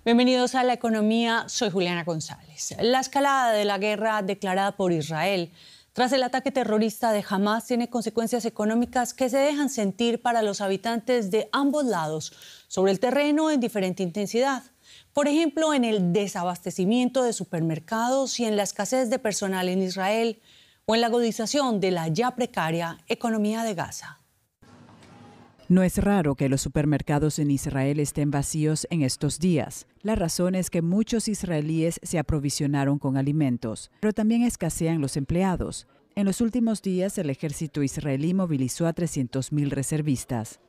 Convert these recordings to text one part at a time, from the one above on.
Bienvenidos a La Economía, soy Juliana González. La escalada de la guerra declarada por Israel tras el ataque terrorista de Hamás tiene consecuencias económicas que se dejan sentir para los habitantes de ambos lados sobre el terreno en diferente intensidad. Por ejemplo, en el desabastecimiento de supermercados y en la escasez de personal en Israel o en la agudización de la ya precaria economía de Gaza. No es raro que los supermercados en Israel estén vacíos en estos días. La razón es que muchos israelíes se aprovisionaron con alimentos, pero también escasean los empleados. En los últimos días, el ejército israelí movilizó a 300,000 reservistas.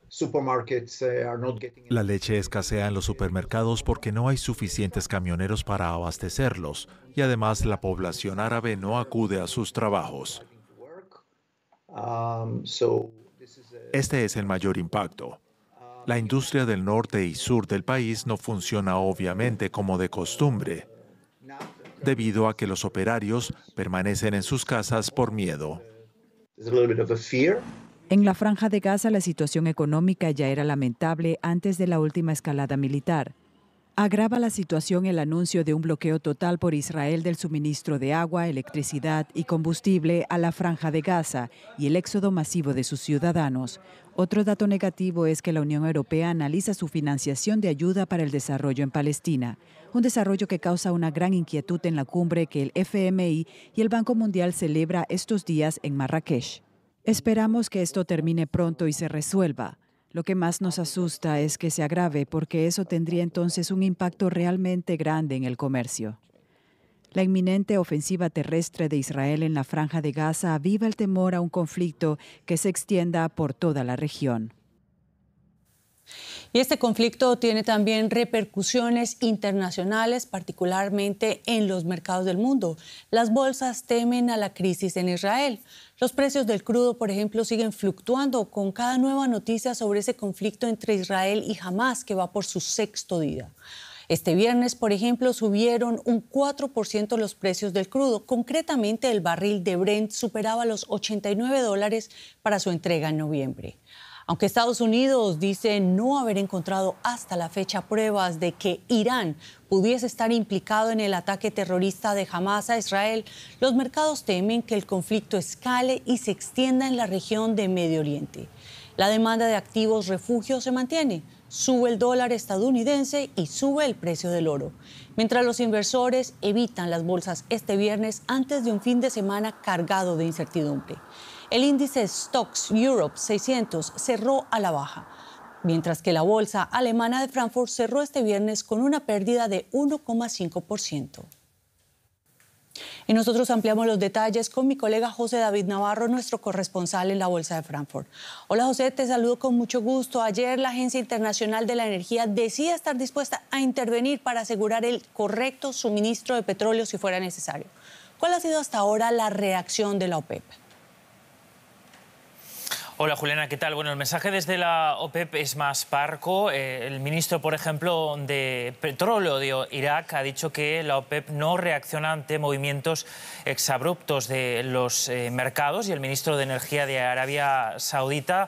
La leche escasea en los supermercados porque no hay suficientes camioneros para abastecerlos y además la población árabe no acude a sus trabajos. Este es el mayor impacto. La industria del norte y sur del país no funciona obviamente como de costumbre, debido a que los operarios permanecen en sus casas por miedo. En la Franja de Gaza, la situación económica ya era lamentable antes de la última escalada militar. Agrava la situación el anuncio de un bloqueo total por Israel del suministro de agua, electricidad y combustible a la Franja de Gaza y el éxodo masivo de sus ciudadanos. Otro dato negativo es que la Unión Europea analiza su financiación de ayuda para el desarrollo en Palestina, un desarrollo que causa una gran inquietud en la cumbre que el FMI y el Banco Mundial celebra estos días en Marrakech. Esperamos que esto termine pronto y se resuelva. Lo que más nos asusta es que se agrave porque eso tendría entonces un impacto realmente grande en el comercio. La inminente ofensiva terrestre de Israel en la Franja de Gaza aviva el temor a un conflicto que se extienda por toda la región. Y este conflicto tiene también repercusiones internacionales, particularmente en los mercados del mundo. Las bolsas temen a la crisis en Israel. Los precios del crudo, por ejemplo, siguen fluctuando con cada nueva noticia sobre ese conflicto entre Israel y Hamás, que va por su sexto día. Este viernes, por ejemplo, subieron un 4% los precios del crudo. Concretamente, el barril de Brent superaba los $89 para su entrega en noviembre. Aunque Estados Unidos dice no haber encontrado hasta la fecha pruebas de que Irán pudiese estar implicado en el ataque terrorista de Hamás a Israel, los mercados temen que el conflicto escale y se extienda en la región de Medio Oriente. La demanda de activos refugios se mantiene, sube el dólar estadounidense y sube el precio del oro, mientras los inversores evitan las bolsas este viernes antes de un fin de semana cargado de incertidumbre. El índice Stocks Europe 600 cerró a la baja, mientras que la bolsa alemana de Frankfurt cerró este viernes con una pérdida de 1,5%. Y nosotros ampliamos los detalles con mi colega José David Navarro, nuestro corresponsal en la Bolsa de Frankfurt. Hola José, te saludo con mucho gusto. Ayer la Agencia Internacional de la Energía decía estar dispuesta a intervenir para asegurar el correcto suministro de petróleo si fuera necesario. ¿Cuál ha sido hasta ahora la reacción de la OPEP? Hola Juliana, ¿qué tal? Bueno, el mensaje desde la OPEP es más parco. El ministro, por ejemplo, de petróleo de Irak ha dicho que la OPEP no reacciona ante movimientos exabruptos de los mercados, y el ministro de Energía de Arabia Saudita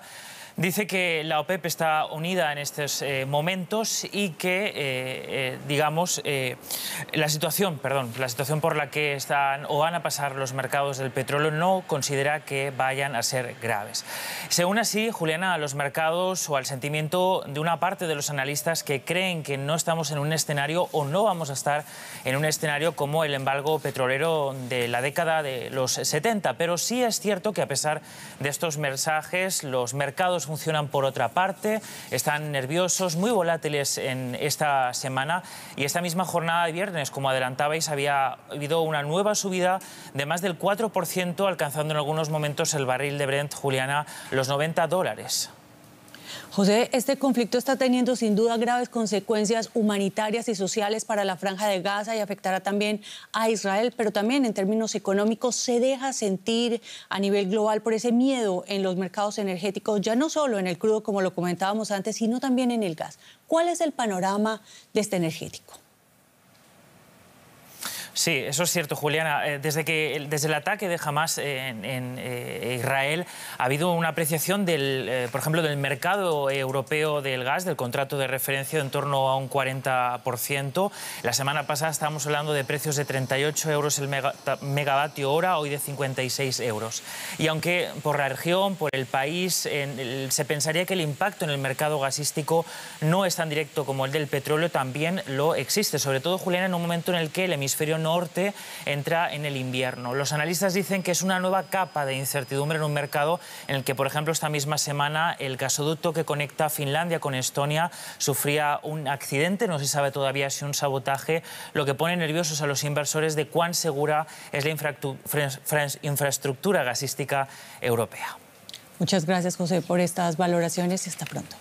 dice que la OPEP está unida en estos momentos y que, la situación por la que están o van a pasar los mercados del petróleo no considera que vayan a ser graves. Según así, Juliana, a los mercados o al sentimiento de una parte de los analistas que creen que no estamos en un escenario o no vamos a estar en un escenario como el embargo petrolero de la década de los 70. Pero sí es cierto que a pesar de estos mensajes, los mercados funcionan por otra parte, están nerviosos, muy volátiles en esta semana, y esta misma jornada de viernes, como adelantabais, había habido una nueva subida de más del 4%, alcanzando en algunos momentos el barril de Brent, Juliana, los $90. José, este conflicto está teniendo sin duda graves consecuencias humanitarias y sociales para la Franja de Gaza y afectará también a Israel, pero también en términos económicos se deja sentir a nivel global por ese miedo en los mercados energéticos, ya no solo en el crudo como lo comentábamos antes, sino también en el gas. ¿Cuál es el panorama de este energético? Sí, eso es cierto, Juliana. Desde el ataque de Hamás en Israel ha habido una apreciación, por ejemplo, del mercado europeo del gas, del contrato de referencia, en torno a un 40%. La semana pasada estábamos hablando de precios de 38 euros el megavatio hora, hoy de 56 euros. Y aunque por la región, por el país, se pensaría que el impacto en el mercado gasístico no es tan directo como el del petróleo, también lo existe. Sobre todo, Juliana, en un momento en el que el hemisferio norte entra en el invierno. Los analistas dicen que es una nueva capa de incertidumbre en un mercado en el que, por ejemplo, esta misma semana el gasoducto que conecta Finlandia con Estonia sufría un accidente, no se sabe todavía si un sabotaje, lo que pone nerviosos a los inversores de cuán segura es la infraestructura gasística europea. Muchas gracias, José, por estas valoraciones y hasta pronto.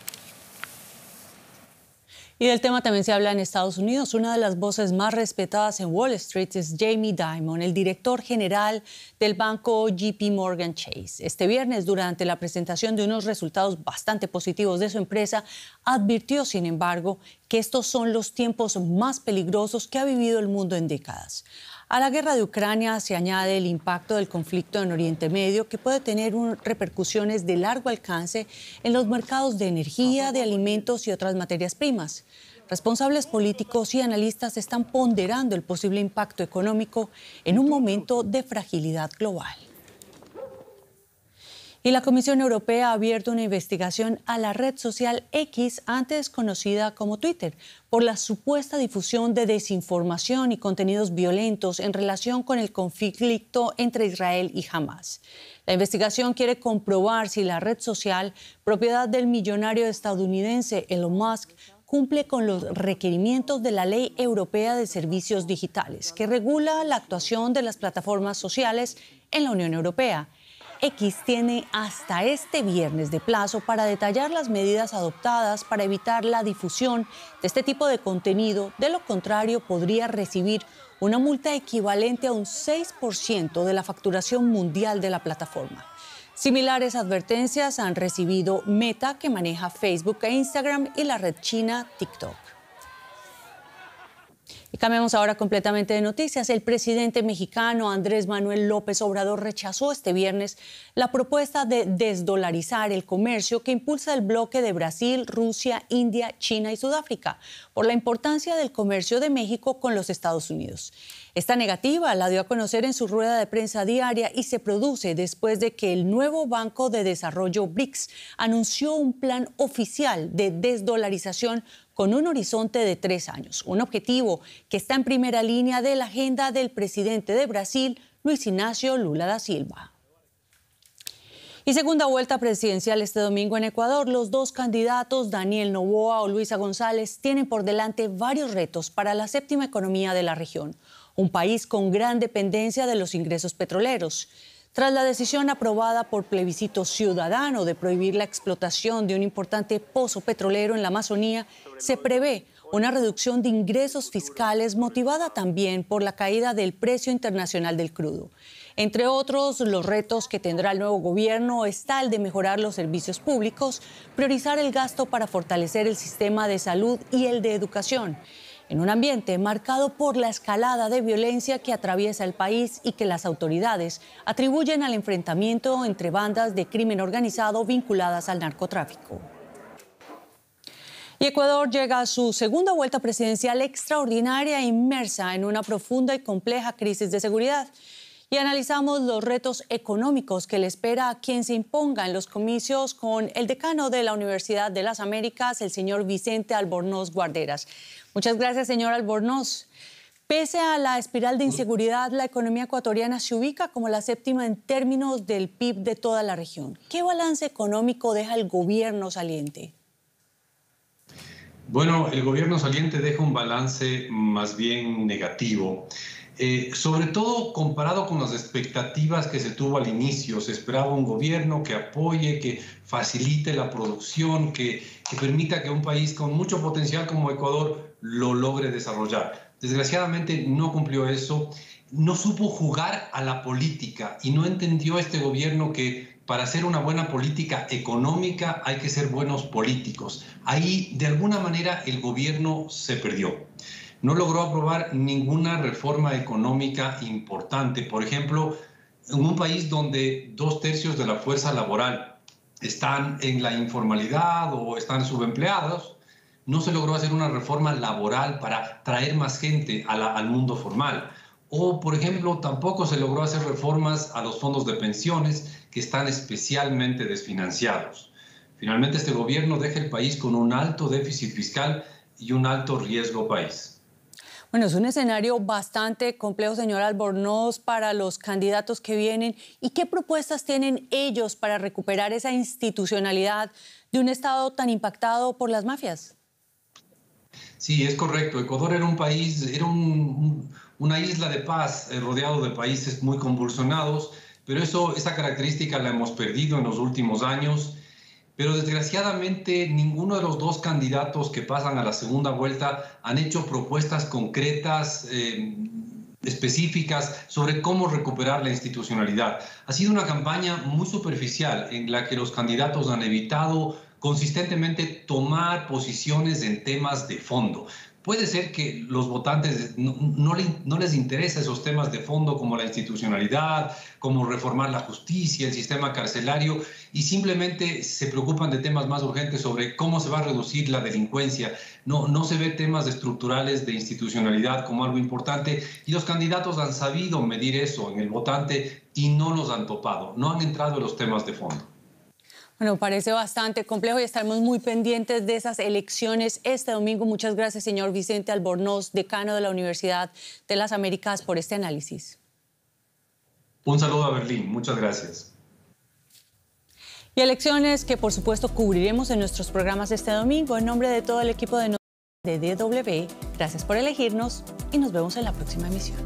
Y del tema también se habla en Estados Unidos. Una de las voces más respetadas en Wall Street es Jamie Dimon, el director general del banco JP Morgan Chase. Este viernes, durante la presentación de unos resultados bastante positivos de su empresa, advirtió, sin embargo, que estos son los tiempos más peligrosos que ha vivido el mundo en décadas. A la guerra de Ucrania se añade el impacto del conflicto en Oriente Medio, que puede tener repercusiones de largo alcance en los mercados de energía, de alimentos y otras materias primas. Responsables políticos y analistas están ponderando el posible impacto económico en un momento de fragilidad global. Y la Comisión Europea ha abierto una investigación a la red social X, antes conocida como Twitter, por la supuesta difusión de desinformación y contenidos violentos en relación con el conflicto entre Israel y Hamás. La investigación quiere comprobar si la red social, propiedad del millonario estadounidense Elon Musk, cumple con los requerimientos de la Ley Europea de Servicios Digitales, que regula la actuación de las plataformas sociales en la Unión Europea. X tiene hasta este viernes de plazo para detallar las medidas adoptadas para evitar la difusión de este tipo de contenido. De lo contrario, podría recibir una multa equivalente a un 6% de la facturación mundial de la plataforma. Similares advertencias han recibido Meta, que maneja Facebook e Instagram, y la red china TikTok. Y cambiamos ahora completamente de noticias. El presidente mexicano Andrés Manuel López Obrador rechazó este viernes la propuesta de desdolarizar el comercio que impulsa el bloque de Brasil, Rusia, India, China y Sudáfrica, por la importancia del comercio de México con los Estados Unidos. Esta negativa la dio a conocer en su rueda de prensa diaria y se produce después de que el nuevo Banco de Desarrollo BRICS anunció un plan oficial de desdolarización con un horizonte de 3 años, un objetivo que está en primera línea de la agenda del presidente de Brasil, Luis Ignacio Lula da Silva. Y segunda vuelta presidencial este domingo en Ecuador. Los dos candidatos, Daniel Noboa o Luisa González, tienen por delante varios retos para la séptima economía de la región, un país con gran dependencia de los ingresos petroleros. Tras la decisión aprobada por plebiscito ciudadano de prohibir la explotación de un importante pozo petrolero en la Amazonía, se prevé una reducción de ingresos fiscales motivada también por la caída del precio internacional del crudo. Entre otros, los retos que tendrá el nuevo gobierno está el de mejorar los servicios públicos, priorizar el gasto para fortalecer el sistema de salud y el de educación, en un ambiente marcado por la escalada de violencia que atraviesa el país y que las autoridades atribuyen al enfrentamiento entre bandas de crimen organizado vinculadas al narcotráfico. Y Ecuador llega a su segunda vuelta presidencial extraordinaria, inmersa en una profunda y compleja crisis de seguridad. Y analizamos los retos económicos que le espera a quien se imponga en los comicios con el decano de la Universidad de las Américas, el señor Vicente Albornoz Guarderas. Muchas gracias, señor Albornoz. Pese a la espiral de inseguridad, la economía ecuatoriana se ubica como la séptima en términos del PIB de toda la región. ¿Qué balance económico deja el gobierno saliente? Bueno, el gobierno saliente deja un balance más bien negativo. Sobre todo comparado con las expectativas que se tuvo al inicio. Se esperaba un gobierno que apoye, que facilite la producción, que permita que un país con mucho potencial como Ecuador lo logre desarrollar. Desgraciadamente no cumplió eso, no supo jugar a la política y no entendió este gobierno que para hacer una buena política económica hay que ser buenos políticos. Ahí, de alguna manera, el gobierno se perdió. no logró aprobar ninguna reforma económica importante. Por ejemplo, en un país donde 2/3 de la fuerza laboral están en la informalidad o están subempleados, no se logró hacer una reforma laboral para traer más gente al mundo formal. O, por ejemplo, tampoco se logró hacer reformas a los fondos de pensiones que están especialmente desfinanciados. Finalmente, este gobierno deja el país con un alto déficit fiscal y un alto riesgo país. Bueno, es un escenario bastante complejo, señor Albornoz, para los candidatos que vienen. ¿Y qué propuestas tienen ellos para recuperar esa institucionalidad de un Estado tan impactado por las mafias? Sí, es correcto. Ecuador era un país, era una isla de paz rodeado de países muy convulsionados, pero esa característica la hemos perdido en los últimos años. Pero desgraciadamente ninguno de los dos candidatos que pasan a la segunda vuelta han hecho propuestas concretas, específicas sobre cómo recuperar la institucionalidad. Ha sido una campaña muy superficial en la que los candidatos han evitado consistentemente tomar posiciones en temas de fondo. Puede ser que los votantes no les interesa esos temas de fondo como la institucionalidad, como reformar la justicia, el sistema carcelario, y simplemente se preocupan de temas más urgentes sobre cómo se va a reducir la delincuencia. No se ve temas estructurales de institucionalidad como algo importante, y los candidatos han sabido medir eso en el votante y no los han topado, no han entrado en los temas de fondo. Bueno, parece bastante complejo y estaremos muy pendientes de esas elecciones este domingo. Muchas gracias, señor Vicente Albornoz, decano de la Universidad de las Américas, por este análisis. Un saludo a Berlín. Muchas gracias. Y elecciones que, por supuesto, cubriremos en nuestros programas este domingo. En nombre de todo el equipo de DW, gracias por elegirnos y nos vemos en la próxima emisión.